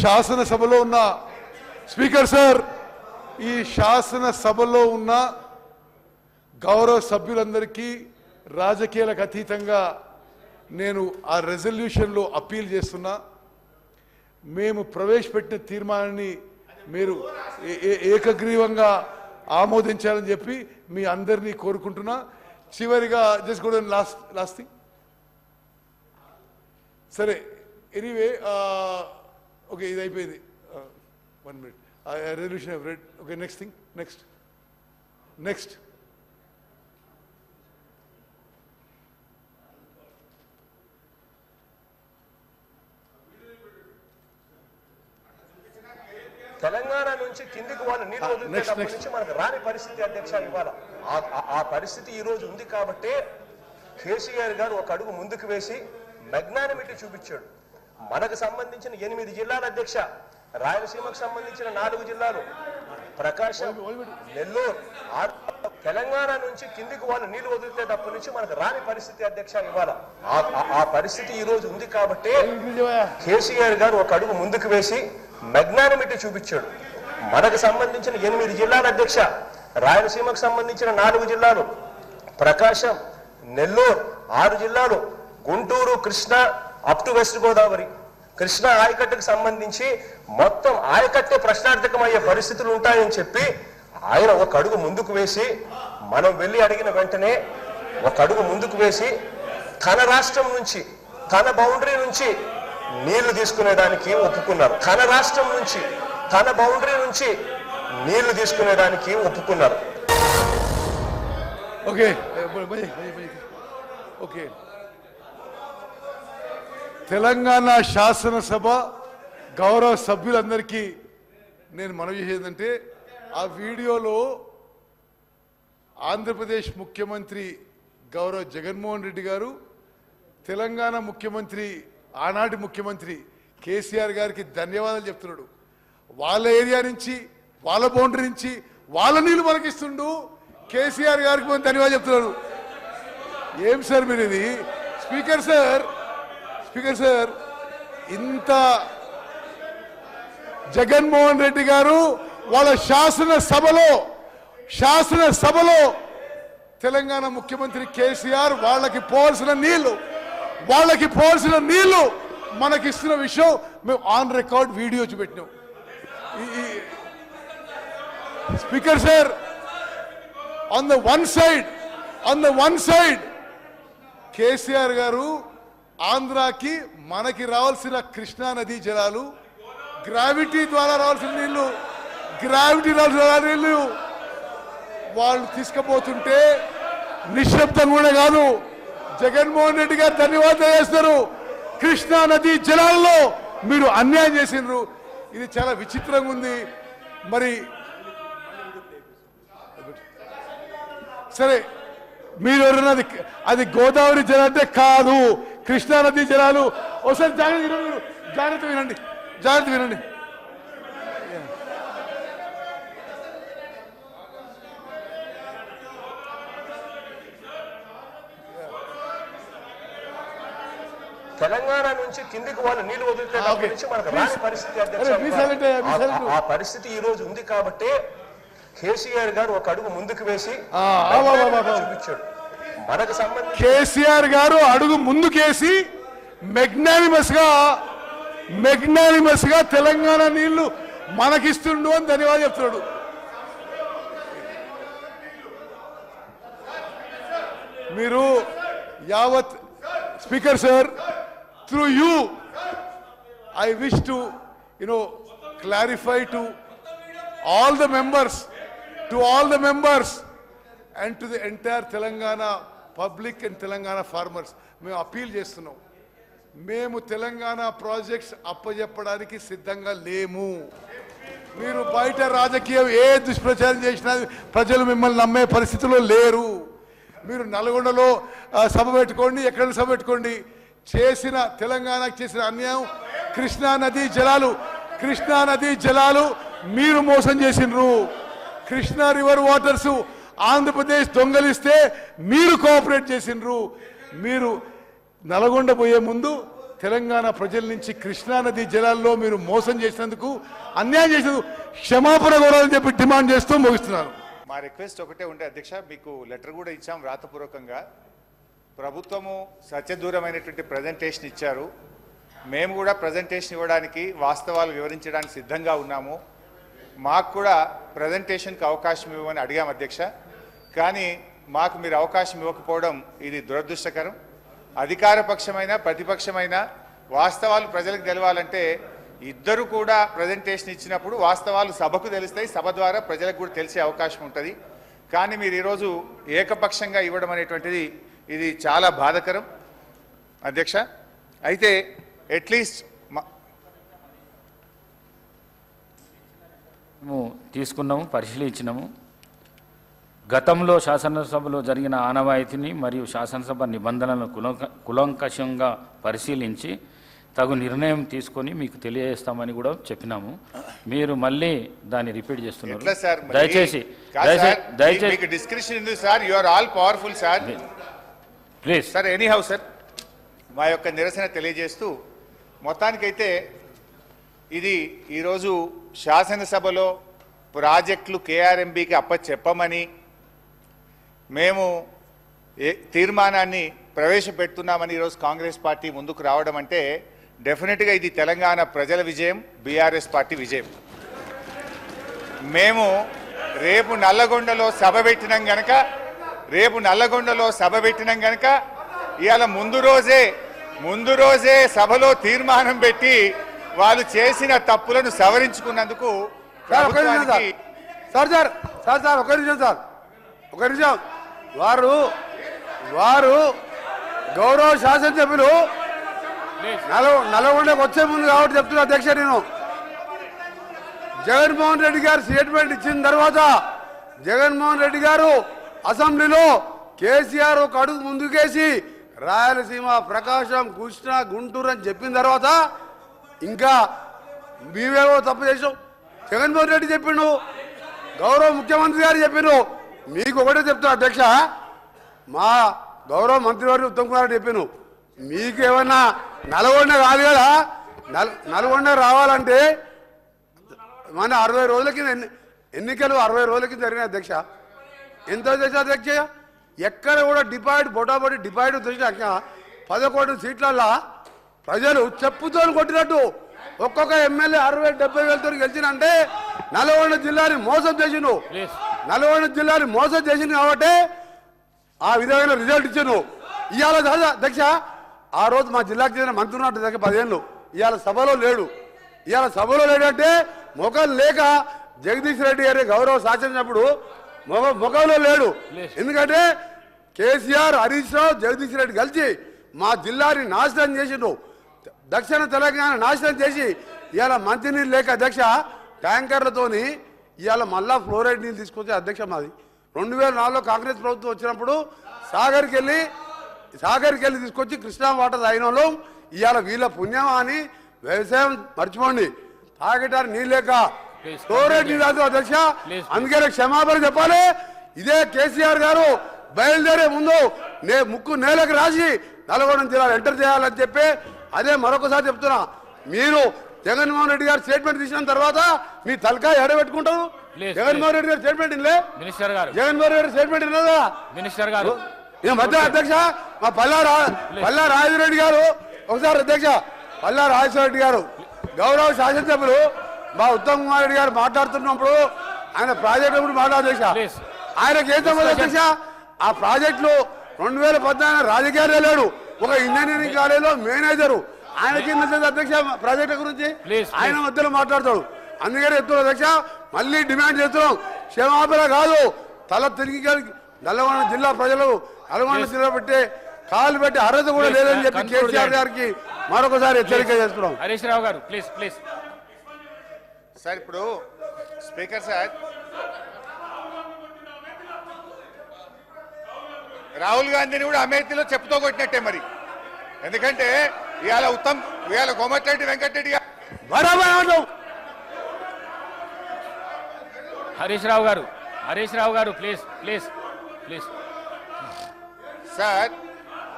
శాసనసభలో ఉన్న speaker sir, ఈ శాసనసభలో ఉన్న గౌరవ సభ్యులందరికీ రాజకీయాలకు అతీతంగా నేను ఆ రెజల్యూషన్లో అప్పీల్ చేస్తున్నా. మేము ప్రవేశపెట్టిన తీర్మానాన్ని మీరు ఏకగ్రీవంగా ఆమోదించాలని చెప్పి మీ అందరినీ కోరుకుంటున్నా. చివరిగా జస్ట్ కూడా లాస్ట్ థింగ్, సరే ఎనీవే ఓకే, ఇది అయిపోయింది. 1 minute resolution red. Okay, next thing, next Telangana నుంచి కిందికి వాళ్ళు నీళ్లు వదిలినప్పటి నుంచి మనకు రాని పరిస్థితి అధ్యక్ష ఇవాళ ఆ పరిస్థితి ఈ రోజు ఉంది కాబట్టి కేసీఆర్ గారు ఒక అడుగు ముందుకు వేసి మెగ్నానిమిటీ చూపించాడు. మనకు సంబంధించిన 8 జిల్లాల అధ్యక్ష, రాయలసీమకు సంబంధించిన 4 జిల్లాలు, ప్రకాశం, నెల్లూరు, తెలంగాణ నుంచి కిందికి వాళ్ళు నీళ్లు వదిలితేటప్పటి నుంచి మనకు రాని పరిస్థితి అధ్యక్ష ఇవాళ ఆ పరిస్థితి ఈ రోజు ఉంది కాబట్టి కేసీఆర్ గారు ఒక అడుగు ముందుకు వేసి మెగ్నానిమిటీ చూపించాడు. మనకు సంబంధించిన 8 జిల్లాల అధ్యక్ష, రాయలసీమకు సంబంధించిన 4 జిల్లాలు, ప్రకాశం, నెల్లూరు 6 జిల్లాలు, Guntur, Krishna up to West Godavari, Krishna ఆయకట్టుకు సంబంధించి మొత్తం ఆయకట్టే ప్రశ్నార్థకమయ్యే పరిస్థితులు ఉంటాయని చెప్పి ఆయన ఒక అడుగు ముందుకు వేసి, మనం వెళ్ళి అడిగిన వెంటనే ఒక అడుగు ముందుకు వేసి తన రాష్ట్రం నుంచి, తన బౌండరీ నుంచి నీళ్లు తీసుకునేదానికి ఒప్పుకున్నారు. తన రాష్ట్రం నుంచి, తన బౌండరీ నుంచి నీళ్లు తీసుకునేదానికి ఒప్పుకున్నారు. ఓకే ఓకే, తెలంగాణ శాసనసభ గౌరవ సభ్యులందరికీ నేను మనవి చేసేదంటే, ఆ వీడియోలో ఆంధ్రప్రదేశ్ ముఖ్యమంత్రి గౌరవ జగన్మోహన్ రెడ్డి గారు తెలంగాణ ముఖ్యమంత్రి, ఆనాటి ముఖ్యమంత్రి కేసీఆర్ గారికి ధన్యవాదాలు చెప్తున్నాడు. వాళ్ళ ఏరియా నుంచి, వాళ్ళ బౌండరీ నుంచి వాళ్ళ నీళ్ళు మనకిస్తుండు, కేసీఆర్ గారికి మనం ధన్యవాదాలు చెప్తున్నాడు. ఏం సార్ మీరు ఇది? స్పీకర్ సార్, ఇంత జగన్మోహన్ రెడ్డి గారు వాళ్ళ శాసనసభలో తెలంగాణ ముఖ్యమంత్రి కేసీఆర్ వాళ్ళకి పోవాల్సిన నీళ్లు మనకిస్తున్న విషయం మేము ఆన్ రికార్డ్ వీడియో చూపెట్టినాం. Speaker sir, on the one side KCR గారు ఆంధ్రాకి మనకి రావాల్సిన కృష్ణా నదీ జలాలు, గ్రావిటీ ద్వారా రావాల్సిన నీళ్లు వాళ్ళు తీసుకుపోతుంటే నిశ్శబ్దం కూడా కాదు, జగన్మోహన్ రెడ్డి గారు ధన్యవాదాలు చేస్తారు. కృష్ణా నదీ జలాల్లో మీరు అన్యాయం చేసినారు. ఇది చాలా విచిత్రంగా ఉంది. మరి సరే, మీరు ఎవరన్నా అది గోదావరి జలం అంటే కాదు, కృష్ణా నదీ జలాలు. ఒకసారి జాగ్రత్త వినండి. తెలంగాణ నుంచి కిందికి వాళ్ళు నీళ్లు వదిలితేటప్పటి నుంచి మనకు రాని పరిస్థితి అధ్యక్ష ఆ పరిస్థితి ఈ రోజు ఉంది కాబట్టి కేసీఆర్ గారు ఒక అడుగు ముందుకు వేసి చూపించాడు. మనకు సంబంధించి కేసీఆర్ గారు అడుగు ముందుకేసి మెగ్నానిమస్ గా తెలంగాణ నీళ్లు మనకిస్తుండు అని ధన్యవాదాలు చెప్తున్నాడు. మీరు యావత్ speaker sir, through you I wish to clarify to all the members and to the entire Telangana public and Telangana farmers, మేము అపీల్ చేస్తున్నాం. మేము తెలంగాణ ప్రాజెక్ట్స్ అప్పచెప్పడానికి సిద్ధంగా లేము. మీరు బయట రాజకీయం ఏ దుష్ప్రచారం చేసినా ప్రజలు మిమ్మల్ని నమ్మే పరిస్థితిలో లేరు. మీరు నల్గొండలో సభ పెట్టుకోండి, ఎక్కడ సభ పెట్టుకోండి, తెలంగాణకు చేసిన అన్యాయం కృష్ణా నదీ జలాలు మీరు మోసం చేసినారు. కృష్ణా రివర్ వాటర్స్ ఆంధ్రప్రదేశ్ దొంగలిస్తే మీరు కోఆపరేట్ చేసినారు. మీరు నల్గొండ పోయే ముందు తెలంగాణ ప్రజల నుంచి కృష్ణానది జలాల్లో మీరు మోసం చేసినందుకు, అన్యాయం చేసినందుకు క్షమాపణ కోరాలని చెప్పి డిమాండ్ చేస్తూ ముగిస్తున్నాను. మా రిక్వెస్ట్ ఒకటే ఉంటే అధ్యక్ష, మీకు లెటర్ కూడా ఇచ్చాం రాతపూర్వకంగా. ప్రభుత్వము సత్యదూరమైనటువంటి ప్రజెంటేషన్ ఇచ్చారు. మేము కూడా ప్రజెంటేషన్ ఇవ్వడానికి, వాస్తవాలు వివరించడానికి సిద్ధంగా ఉన్నాము. మాకు కూడా ప్రజెంటేషన్కి అవకాశం ఇవ్వమని అడిగాం అధ్యక్ష. కానీ మాకు మీరు అవకాశం ఇవ్వకపోవడం ఇది దురదృష్టకరం. అధికార పక్షమైన ప్రతిపక్షమైన వాస్తవాలు ప్రజలకు తెలవాలంటే ఇద్దరు కూడా ప్రజెంటేషన్ ఇచ్చినప్పుడు వాస్తవాలు సభకు తెలుస్తాయి, సభ ద్వారా ప్రజలకు కూడా తెలిసే అవకాశం ఉంటుంది. కానీ మీరు ఈరోజు ఏకపక్షంగా ఇవ్వడం అనేటువంటిది ఇది చాలా బాధాకరం అధ్యక్ష. అయితే అట్లీస్ట్ మేము తీసుకున్నాము, పరిశీలించినాము. గతంలో శాసనసభలో జరిగిన ఆనవాయితీని మరియు శాసనసభ నిబంధనలను కులంకషంగా పరిశీలించి తగు నిర్ణయం తీసుకొని మీకు తెలియజేస్తామని కూడా చెప్పినాము. మీరు మళ్ళీ దాన్ని రిపీట్ చేస్తున్నారు. దయచేసి డిస్కషన్ ఉంది sir. You are all powerful sir. Please sir, any how sir, మా యొక్క నిరసన తెలియజేస్తూ మొత్తానికైతే ఇది ఈరోజు శాసనసభలో ప్రాజెక్టులు కేఆర్ఎంబీకి అప్పచెప్పమని మేము తీర్మానాన్ని ప్రవేశపెడుతున్నామని ఈరోజు కాంగ్రెస్ పార్టీ ముందుకు రావడం అంటే డెఫినెట్గా ఇది తెలంగాణ ప్రజల విజయం, బీఆర్ఎస్ పార్టీ విజయం. మేము రేపు నల్లగొండలో సభ పెట్టినాం గనక ఇవాళ ముందు రోజే సభలో తీర్మానం పెట్టి వాళ్ళు చేసిన తప్పులను సవరించుకున్నందుకు ఒక నిమిషం వారు గౌరవ శాసనసభ్యులు నల్గొండకు వచ్చే ముందు కాబట్టి చెప్తున్నా అధ్యక్ష, నేను జగన్మోహన్ రెడ్డి గారు స్టేట్మెంట్ ఇచ్చిన తర్వాత జగన్మోహన్ రెడ్డి గారు అసెంబ్లీలో కేసీఆర్ ఒక అడుగు ముందుకేసి రాయలసీమ, ప్రకాశం, కృష్ణా, గుంటూరు అని చెప్పిన తర్వాత ఇంకా మేమేమో తప్పు చేసాం. జగన్మోహన్ రెడ్డి చెప్పిండు, గౌరవ ముఖ్యమంత్రి గారు చెప్పిండు. మీకు ఒకటే చెప్తున్నా అధ్యక్ష, మా గౌరవ మంత్రివారు ఉత్తమ్ కుమార్ రెడ్డి చెప్పాను, మీకు ఏమన్నా నల్గొండ కాదు కదా, నల్గొండ రావాలంటే మన 60 రోజుల కింద ఎన్నికలు 60 రోజుల కింద జరిగిన అధ్యక్ష. ఎంత అధ్యక్ష, ఎక్కడ కూడా బొటాబొటి డిపాయిడ్ తెచ్చినాక 11 సీట్లల్లో ప్రజలు చెప్పుతో కొట్టినట్టు ఒక్కొక్క ఎమ్మెల్యే 60-70 వేలతో గెలిచినంటే నల్గొండ జిల్లాని మోసం చేసిండు. నల్గొండ జిల్లాని మోసం చేసింది కాబట్టి ఆ విధమైన రిజల్ట్ ఇచ్చాను. ఇవాళ అధ్యక్ష, ఆ రోజు మా జిల్లాకు చెందిన మంత్రి ఉన్నట్టు దగ్గర 10 ఏళ్ళు ఇవాళ సభలో లేడంటే మొఖం లేక జగదీష్ రెడ్డి గారి గౌరవ శాసనప్పుడు ముఖంలో లేడు. ఎందుకంటే కేసీఆర్, హరీష్ రావు, జగదీష్ రెడ్డి కలిసి మా జిల్లాని నాశనం చేసిండు. దక్షిణ తెలంగాణ నాశనం చేసి ఇవాళ మంచినీళ్ళు లేక అధ్యక్ష ట్యాంకర్లతోని ఇవాళ మళ్ళా ఫ్లోరైడ్ నీళ్ళు తీసుకొచ్చే అధ్యక్ష మాది 2004లో కాంగ్రెస్ ప్రభుత్వం వచ్చినప్పుడు సాగర్కి వెళ్ళి తీసుకొచ్చి కృష్ణా వాటర్ తాగిన వాళ్ళు ఇవాళ వీళ్ళ పుణ్యమా అని వ్యవసాయం మర్చిపోండి, తాగటానికి నీళ్ళు లేక ఫ్లోరైడ్ నీళ్ళు అధ్యక్ష. అందుకనే క్షమాపణ చెప్పాలి. ఇదే కేసీఆర్ గారు బయలుదేరే ముందు ముక్కు నేలకు రాసి నల్గొండ జిల్లాలో ఎంటర్ చేయాలని చెప్పి అదే మరొకసారి చెప్తున్నా. మీరు జగన్మోహన్ రెడ్డి గారు స్టేట్మెంట్ తీసిన తర్వాత మీ తలకాయ ఎడబెట్టుకుంటారు. జగన్మోహన్ రెడ్డి గారు స్టేట్మెంట్ ఇల్లే, జగన్మోహన్ రెడ్డి స్టేట్మెంట్ ఇన్నదా మినిస్టర్ గారు మధ్య అధ్యక్ష. మా పల్లా రాజరెడ్డి గారు ఒకసారి అధ్యక్ష, పల్లా రాజరెడ్డి గారు గౌరవ శాసనసభ్యులు మా ఉత్తమ్ కుమార్ రెడ్డి గారు మాట్లాడుతున్నప్పుడు ఆయన ప్రాజెక్టు గురించి మాట్లాడేసా, ఆయనకి ఏం సంబంధం అధ్యక్ష? ఆ ప్రాజెక్టులో 2014 రాజకీయాలే లేడు, ఒక ఇంజనీరింగ్ కాలేజీలో మేనేజరు, ఆయనకి అధ్యక్ష ప్రాజెక్టు గురించి ఆయన మధ్యలో మాట్లాడతాడు. అందుకని చెప్తున్నాం అధ్యక్ష, మళ్ళీ డిమాండ్ చేస్తున్నాం, క్షమాపణ కాదు, తల తిరిగి నల్గొండ జిల్లా ప్రజలు నల్గొండ జిల్లా పెట్టే కాలు పెట్టి అర్హత కూడా లేదని చెప్పి కేసీఆర్ గారికి మరొకసారి హెచ్చరిక చేస్తున్నాం. హరీష్ రావు గారు ప్లీజ్ సార్. ఇప్పుడు స్పీకర్ సార్, రాహుల్ గాంధీని కూడా అమేథీలో చెప్పుతో కొట్టినట్టే మరి. ఎందుకంటే ఇవాళ కోమటిరెడ్డి వెంకటరెడ్డి గారు హరీష్ రావు గారు ప్లీజ్ సార్,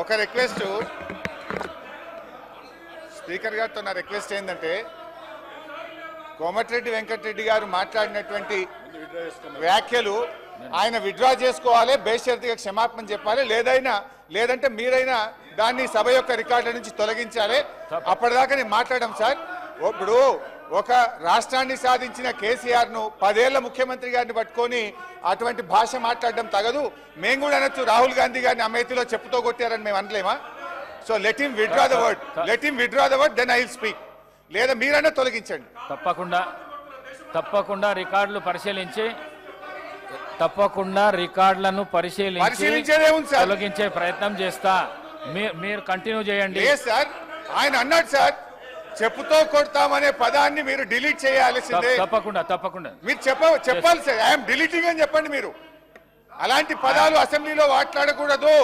ఒక రిక్వెస్ట్, స్పీకర్ గారితో నా రిక్వెస్ట్ ఏంటంటే కోమటిరెడ్డి వెంకటరెడ్డి గారు మాట్లాడినటువంటి వ్యాఖ్యలు ఆయన విత్డ్రా చేసుకోవాలి, బేషరతుగా క్షమాపణ చెప్పాలి, లేదంటే మీరైనా దాన్ని సభ యొక్క రికార్డుల నుంచి తొలగించాలి. అప్పటిదాకా నేను మాట్లాడడం సార్. ఇప్పుడు ఒక రాష్ట్రాన్ని సాధించిన కేసీఆర్ ను 10 ఏళ్ల ముఖ్యమంత్రి గారిని పట్టుకొని అటువంటి భాష మాట్లాడడం తగదు. మేము కూడా అనొచ్చు, రాహుల్ గాంధీ గారిని అమేథీలో చెప్పుతో కొట్టారని మేము అనలేమా? So let him withdraw the word, then I will speak. లేదా మీరైనా తొలగించండి. తప్పకుండా రికార్డులను పరిశీలించేదేముంది సార్? తొలగించే ప్రయత్నం చేస్తా. మీరు కంటిన్యూ చేయండి. లేదు సార్, ఆయన అన్నాడు సార్, చెప్పుతో కొడతామనే పదాన్ని మీరు డిలీట్ చేయాల్సిందే. తప్పకుండా మీరు చెప్పాలి సార్. ఐఎమ్ డిలీటింగ్ అని చెప్పండి. మీరు అలాంటి పదాలు అసెంబ్లీలో మాట్లాడకూడదు.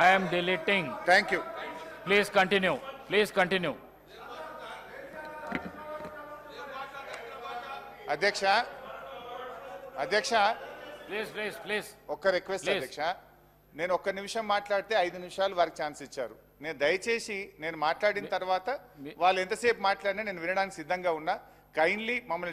I'm deleting. Thank you. Please continue. అధ్యక్ష ప్లీజ్ ఒక్క రిక్వెస్ట్ అధ్యక్ష. నేను ఒక్క నిమిషం మాట్లాడితే 5 నిమిషాలు వారికి ఛాన్స్ ఇచ్చారు. దయచేసి నేను మాట్లాడిన తర్వాత వాళ్ళు ఎంతసేపు మాట్లాడినా నేను వినడానికి సిద్ధంగా ఉన్నా. కైండ్లీ మమ్మల్ని